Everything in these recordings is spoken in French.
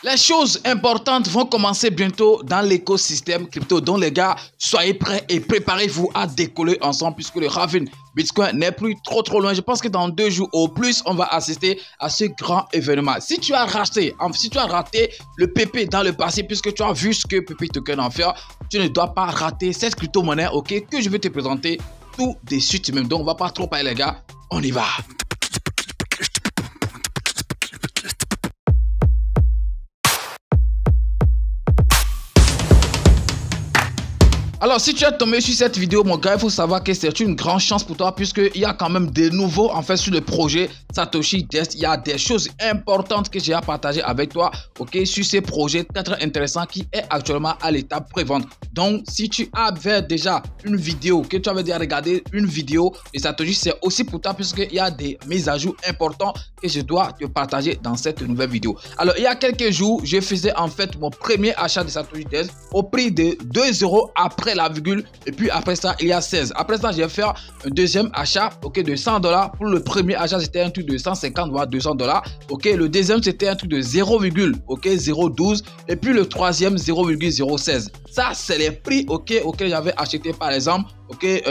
Les choses importantes vont commencer bientôt dans l'écosystème crypto. Donc les gars, soyez prêts et préparez-vous à décoller ensemble puisque le halving Bitcoin n'est plus trop loin. Je pense que dans 2 jours au plus, on va assister à ce grand événement. Si tu as raté le PP dans le passé puisque tu as vu ce que PP Token en fait, tu ne dois pas rater cette crypto-monnaie, ok, que je vais te présenter tout de suite même. Donc on va pas trop parler les gars, on y va. Alors, si tu es tombé sur cette vidéo, mon gars, il faut savoir que c'est une grande chance pour toi puisqu'il y a quand même des nouveaux, en fait, sur le projet Satoshi Dest. Il y a des choses importantes que j'ai à partager avec toi, ok, sur ces projets très intéressants qui est actuellement à l'étape pré-vente. Donc, si tu avais déjà une vidéo, que tu avais déjà regardé une vidéo de Satoshi, c'est aussi pour toi puisqu'il y a des mises à jour importantes que je dois te partager dans cette nouvelle vidéo. Alors, il y a quelques jours, je faisais en fait mon premier achat de Satoshi Dest au prix de 2 € après la virgule, et puis après ça il y a 16. Après ça j'ai fait un deuxième achat, ok, de 100 $. Pour le premier achat c'était un truc de 150 voire 200 $, ok. Le deuxième c'était un truc de 0,012 et puis le troisième 0,016. Ça c'est les prix, ok, auxquels j'avais acheté par exemple, ok,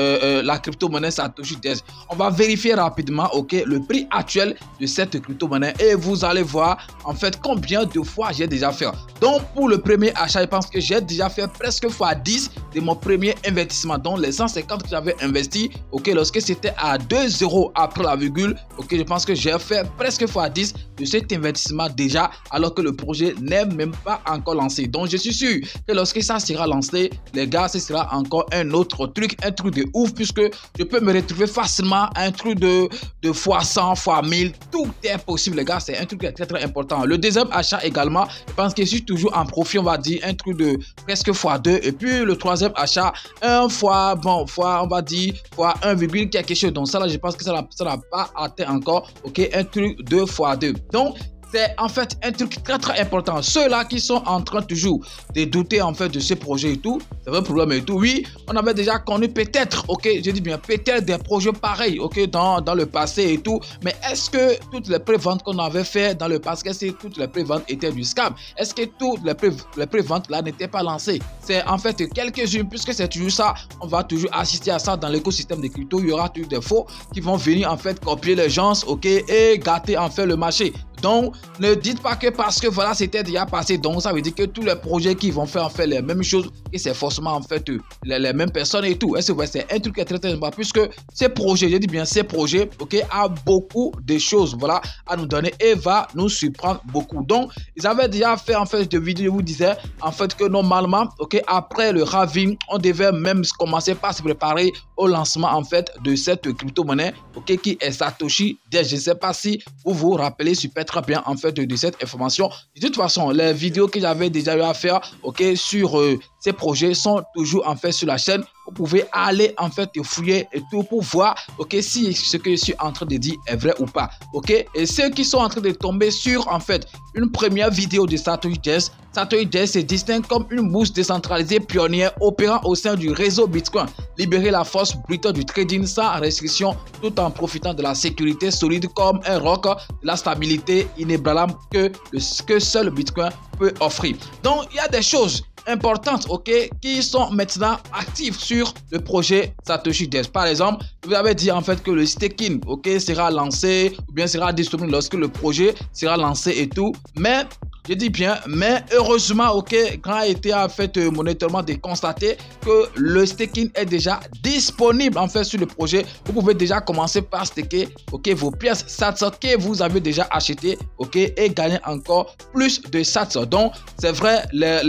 la crypto-monnaie Satoshi Dest. On va vérifier rapidement, ok, le prix actuel de cette crypto-monnaie et vous allez voir en fait combien de fois j'ai déjà fait. Donc pour le premier achat, je pense que j'ai déjà fait presque x10 de mon premier investissement. Donc les 150 que j'avais investi, ok, lorsque c'était à 2 € après la virgule, ok, je pense que j'ai fait presque x10 de cet investissement déjà, alors que le projet n'est même pas encore lancé. Donc je suis sûr que lorsque ça sera lancé, les gars, ce sera encore un autre truc, un truc de ouf, puisque je peux me retrouver facilement un truc de x100, x1000, tout est possible les gars, c'est un truc très important. Le deuxième achat également, je pense que je suis toujours en profit, on va dire un truc de presque x2, et puis le troisième achat, on va dire x1, quelque chose. Donc ça là, je pense que ça n'a pas atteint encore, ok, un truc de x2. Donc c'est en fait un truc très important. Ceux-là qui sont en train toujours de douter en fait de ce projet et tout, c'est un problème et tout. Oui, on avait déjà connu peut-être, ok, je dis bien peut-être des projets pareils, ok, dans le passé et tout. Mais est-ce que toutes les préventes qu'on avait fait dans le passé, est-ce que toutes les préventes étaient du scam? Est-ce que toutes les préventes là n'étaient pas lancées? C'est en fait quelques-unes, puisque c'est toujours ça. On va toujours assister à ça dans l'écosystème des cryptos. Il y aura toujours des faux qui vont venir en fait copier les gens, ok, et gâter en fait le marché. Donc, ne dites pas que parce que voilà, c'était déjà passé. Donc, ça veut dire que tous les projets qui vont faire en fait les mêmes choses, et c'est forcément en fait les mêmes personnes et tout. C'est un truc qui est très important puisque ces projets, je dis bien ces projets, ok, a beaucoup de choses, voilà, à nous donner et va nous surprendre beaucoup. Donc, ils avaient déjà fait en fait de vidéos, je vous disais en fait que normalement, ok, après le halving, on devait même commencer par se préparer au lancement en fait de cette crypto-monnaie, ok, qui est Satoshi Dest. Je ne sais pas si vous vous rappelez super très bien en fait de cette information. De toute façon, les vidéos que j'avais déjà eu à faire, ok, sur ces projets sont toujours en fait sur la chaîne. Vous pouvez aller en fait fouiller et tout pour voir, ok, si ce que je suis en train de dire est vrai ou pas, ok. Et ceux qui sont en train de tomber sur en fait une première vidéo de Satoshi Dest, Satoshi Dest se distingue comme une bourse décentralisée pionnière opérant au sein du réseau Bitcoin. Libérer la force brute du trading sans restriction tout en profitant de la sécurité solide comme un roc, de la stabilité inébranlable que seul Bitcoin peut offrir. Donc il y a des choses importantes, ok, qui sont maintenant actives sur le projet Satoshi Dest. Par exemple, vous avez dit en fait que le staking, ok, sera lancé ou bien sera disponible lorsque le projet sera lancé et tout, mais je dis bien, mais heureusement, ok, quand a été en fait monétairement de constater que le staking est déjà disponible en fait sur le projet. Vous pouvez déjà commencer par staker, ok, vos pièces SATS que vous avez déjà achetées, ok, et gagner encore plus de SATS. Donc, c'est vrai, les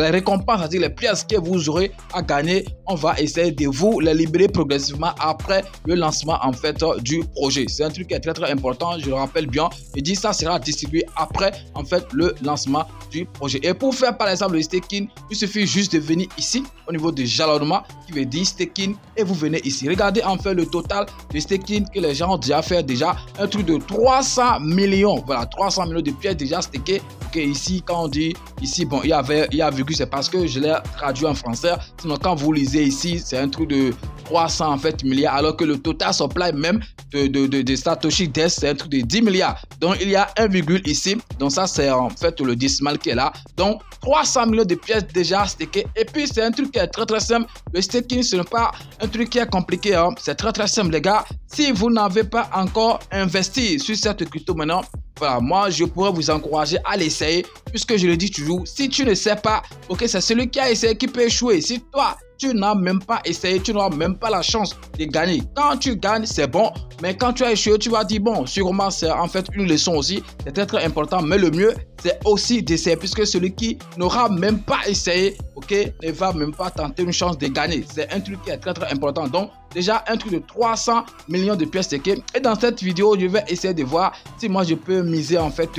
récompenses, c'est-à-dire les pièces que vous aurez à gagner, on va essayer de vous les libérer progressivement après le lancement en fait du projet. C'est un truc qui est très important, je le rappelle bien. Je dis ça sera distribué après en fait le lancement du projet. Et pour faire par exemple le staking, il suffit juste de venir ici au niveau de jalonnement qui veut dire staking et vous venez ici. Regardez en fait le total de staking que les gens ont déjà fait, déjà un truc de 300 millions. Voilà, 300 millions de pièces déjà stakées. Ok, ici quand on dit ici, bon, il y a virgule, c'est parce que je l'ai traduit en français. Sinon quand vous lisez ici, c'est un truc de 300 en fait milliards, alors que le total supply même de Satoshi Des c'est un truc de 10 milliards. Donc il y a 1 virgule ici, donc ça c'est en fait le décimal qui est là. Donc 300 millions de pièces déjà stakées. Et puis c'est un truc qui est très simple. Le staking ce n'est pas un truc qui est compliqué, hein. C'est très simple les gars. Si vous n'avez pas encore investi sur cette crypto maintenant, voilà, moi je pourrais vous encourager à l'essayer, puisque je le dis toujours, si tu ne sais pas, ok, c'est celui qui a essayé qui peut échouer. Si toi tu n'as même pas essayé, tu n'auras même pas la chance de gagner. Quand tu gagnes, c'est bon, mais quand tu as échoué, tu vas dire bon, sûrement c'est en fait une leçon aussi, c'est très important, mais le mieux c'est aussi d'essayer, puisque celui qui n'aura même pas essayé, ok, ne va même pas tenter une chance de gagner. C'est un truc qui est très important. Donc déjà un truc de 300 millions de pièces stakées. Et dans cette vidéo, je vais essayer de voir si moi je peux miser en fait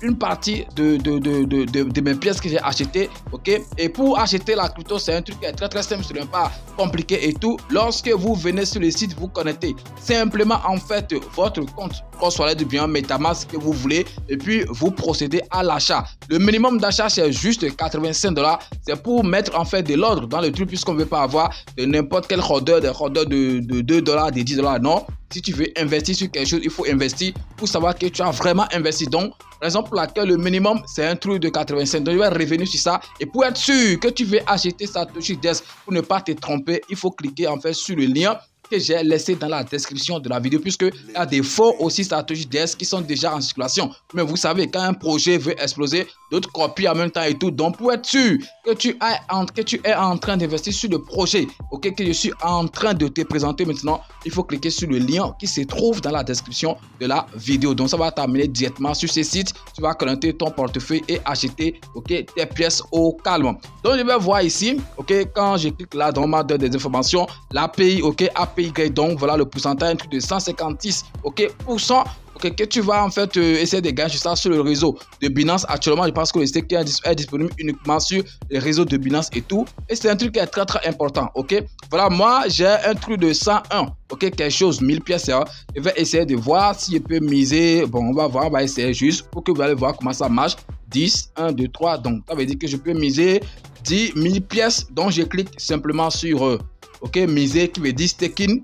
une partie de mes pièces que j'ai achetées, ok. Et pour acheter la crypto, c'est un truc qui est très simple, ce n'est pas compliqué et tout. Lorsque vous venez sur le site, vous connectez simplement en fait votre compte Cross-Wallet ou bien MetaMask que vous voulez, et puis vous procédez à l'achat. Le minimum d'achat c'est juste 85 $. C'est pour mettre en fait de l'ordre dans le truc, puisqu'on ne veut pas avoir de n'importe quel hodeur, des hodeurs de 2 $, de 10 $. Non, si tu veux investir sur quelque chose, il faut investir pour savoir que tu as vraiment investi. Donc raison pour laquelle le minimum c'est un truc de 85 $. Donc je vais revenir sur ça, et pour être sûr que tu veux acheter Satoshi Des, pour ne pas te tromper, il faut cliquer en fait sur le lien que j'ai laissé dans la description de la vidéo, puisque il y a des faux aussi Satoshi Des qui sont déjà en circulation. Mais vous savez, quand un projet veut exploser, d'autres copient en même temps et tout. Donc pour être sûr que tu es en train d'investir sur le projet, ok, que je suis en train de te présenter maintenant, il faut cliquer sur le lien qui se trouve dans la description de la vidéo. Donc ça va t'amener directement sur ce site. Tu vas connecter ton portefeuille et acheter, ok, tes pièces au calme. Donc je vais voir ici, ok, quand je clique là dans ma donne des informations, l'API, ok, API, donc voilà le pourcentage, un truc de 156, ok, ok, que tu vas en fait essayer de gagner ça sur le réseau de Binance. Actuellement, je pense que le staking est disponible uniquement sur les réseaux de Binance et tout. Et c'est un truc qui est très important, ok. Voilà, moi j'ai un truc de 101, ok, quelque chose, 1000 pièces. Hein. Je vais essayer de voir si je peux miser. Bon, on va voir, on va essayer juste pour que vous allez voir comment ça marche. 10, 1, 2, 3. Donc, ça veut dire que je peux miser 10 000 pièces. Donc, je clique simplement sur ok, miser qui veut dire staking.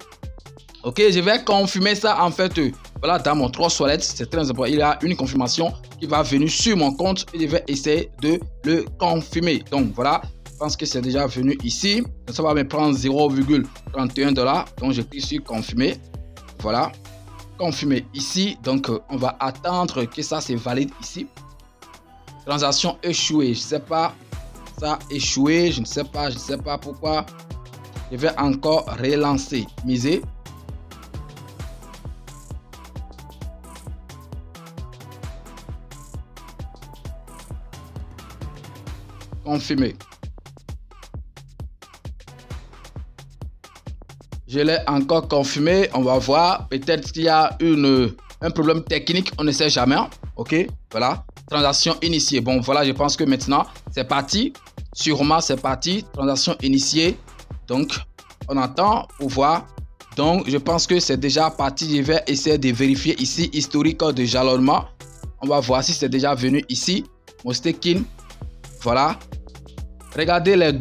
Ok, je vais confirmer ça en fait. Voilà, dans mon Cross-Wallet, c'est très important. Il y a une confirmation qui va venir sur mon compte et je vais essayer de le confirmer. Donc voilà, je pense que c'est déjà venu ici. Ça va me prendre 0,31 $. Donc je clique sur confirmer. Voilà, confirmer ici. Donc on va attendre que ça se valide ici. Transaction échouée. Je ne sais pas, ça a échoué. Je ne sais pas pourquoi. Je vais encore relancer. Miser. Confirmé. Je l'ai encore confirmé. On va voir. Peut-être qu'il y a un problème technique. On ne sait jamais. Ok. Voilà. Transaction initiée. Bon, voilà. Je pense que maintenant, c'est parti. Sûrement, c'est parti. Transaction initiée. Donc, on attend pour voir. Donc, je pense que c'est déjà parti. Je vais essayer de vérifier ici. Historique de jalonnement. On va voir si c'est déjà venu ici. Mon staking. Voilà. Regardez, les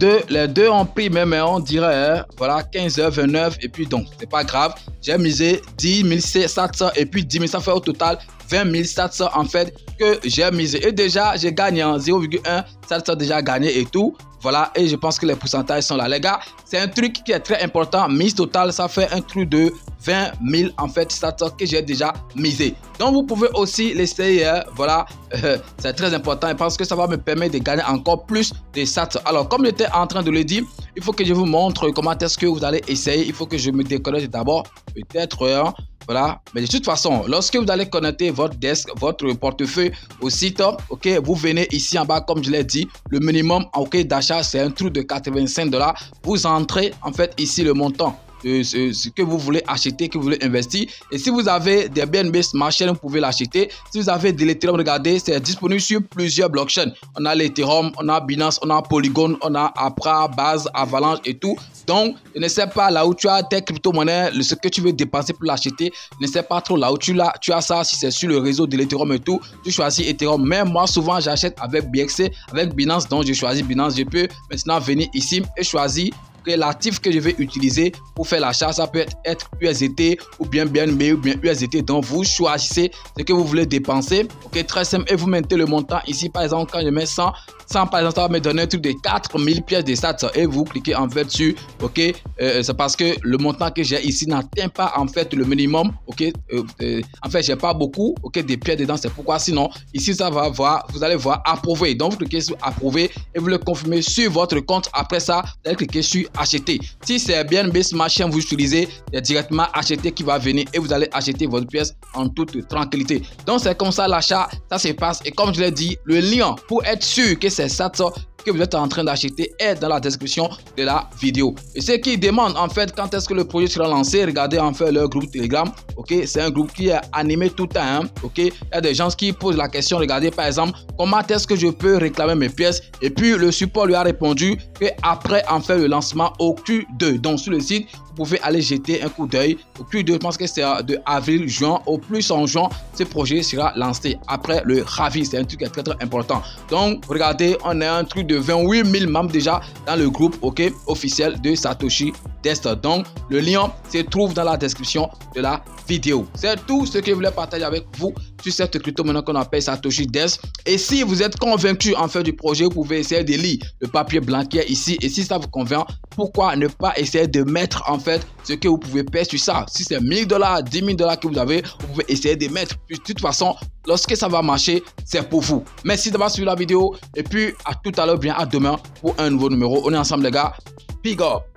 deux ont pris même, on dirait, hein, voilà, 15h29. Et puis donc, c'est pas grave. J'ai misé 10 700 et puis 10 000, ça fait au total 20 700 en fait que j'ai misé. Et déjà, j'ai gagné en 0,1. Ça déjà gagné et tout. Voilà, et je pense que les pourcentages sont là. Les gars, c'est un truc qui est très important. Mise totale, ça fait un truc de 20 000 en fait, sats que j'ai déjà misé. Donc, vous pouvez aussi l'essayer. Hein, voilà, c'est très important parce que ça va me permettre de gagner encore plus de sats. Alors, comme j'étais en train de le dire, il faut que je vous montre comment est-ce que vous allez essayer. Il faut que je me déconnecte d'abord. Peut-être, hein, voilà. Mais de toute façon, lorsque vous allez connecter votre desk, votre portefeuille au site, ok, vous venez ici en bas, comme je l'ai dit, le minimum ok, d'achat, c'est un truc de 85 $. Vous entrez en fait ici le montant de ce que vous voulez acheter, que vous voulez investir. Et si vous avez des BNB Smart Chain, vous pouvez l'acheter. Si vous avez de l'Ethereum, regardez, c'est disponible sur plusieurs blockchains. On a l'Ethereum, on a Binance, on a Polygon, on a Apra, Base, Avalanche et tout. Donc, je ne sais pas là où tu as tes crypto-monnaies, ce que tu veux dépenser pour l'acheter. Je ne sais pas trop là où tu as ça, si c'est sur le réseau de l'Ethereum et tout. Tu choisis Ethereum. Mais moi, souvent, j'achète avec BXC, avec Binance. Donc, je choisis Binance. Je peux maintenant venir ici et choisir que l'actif que je vais utiliser pour faire l'achat, ça peut être USDT ou bien BNB ou bien USDT. Donc vous choisissez ce que vous voulez dépenser. Ok, très simple. Et vous mettez le montant ici. Par exemple, quand je mets 100 par exemple, ça va me donner un truc de 4000 pièces de sats et vous cliquez en fait sur OK. C'est parce que le montant que j'ai ici n'atteint pas en fait le minimum. OK. En fait, j'ai pas beaucoup de pièces dedans. C'est pourquoi sinon ici ça va voir, vous allez voir approuver. Donc vous cliquez sur approuver et vous le confirmez sur votre compte. Après ça, vous allez cliquer sur acheter. Si c'est BNB Smart Chain vous utilisez, il y a directement acheter qui va venir et vous allez acheter votre pièce en toute tranquillité. Donc c'est comme ça l'achat, ça se passe. Et comme je l'ai dit, le lien pour être sûr que c'est ça que vous êtes en train d'acheter est dans la description de la vidéo. Et ceux qui demandent en fait quand est-ce que le projet sera lancé, regardez en fait leur groupe Telegram. Ok, c'est un groupe qui est animé tout le temps. Hein? Ok, il y a des gens qui posent la question. Regardez par exemple comment est-ce que je peux réclamer mes pièces. Et puis le support lui a répondu que après en fait le lancement au Q2. Donc sur le site vous pouvez aller jeter un coup d'œil. Au Q2, je pense que c'est de avril, juin. Au plus en juin, ce projet sera lancé. Après le Ravi, c'est un truc très très important. Donc regardez, on a un truc de 28 000 membres déjà dans le groupe officiel de Satoshi Dest. Donc le lien se trouve dans la description de la vidéo. C'est tout ce que je voulais partager avec vous sur cette crypto maintenant qu'on appelle Satoshi Dest. Et si vous êtes convaincu en fait du projet, vous pouvez essayer de lire le papier blanc qui est ici. Et si ça vous convainc, pourquoi ne pas essayer de mettre en fait ce que vous pouvez payer sur ça. Si c'est 1000 $, 10 000 $ que vous avez, vous pouvez essayer de mettre. Puis, de toute façon, lorsque ça va marcher, c'est pour vous. Merci d'avoir suivi la vidéo et puis à tout à l'heure, bien à demain pour un nouveau numéro. On est ensemble les gars. Big up.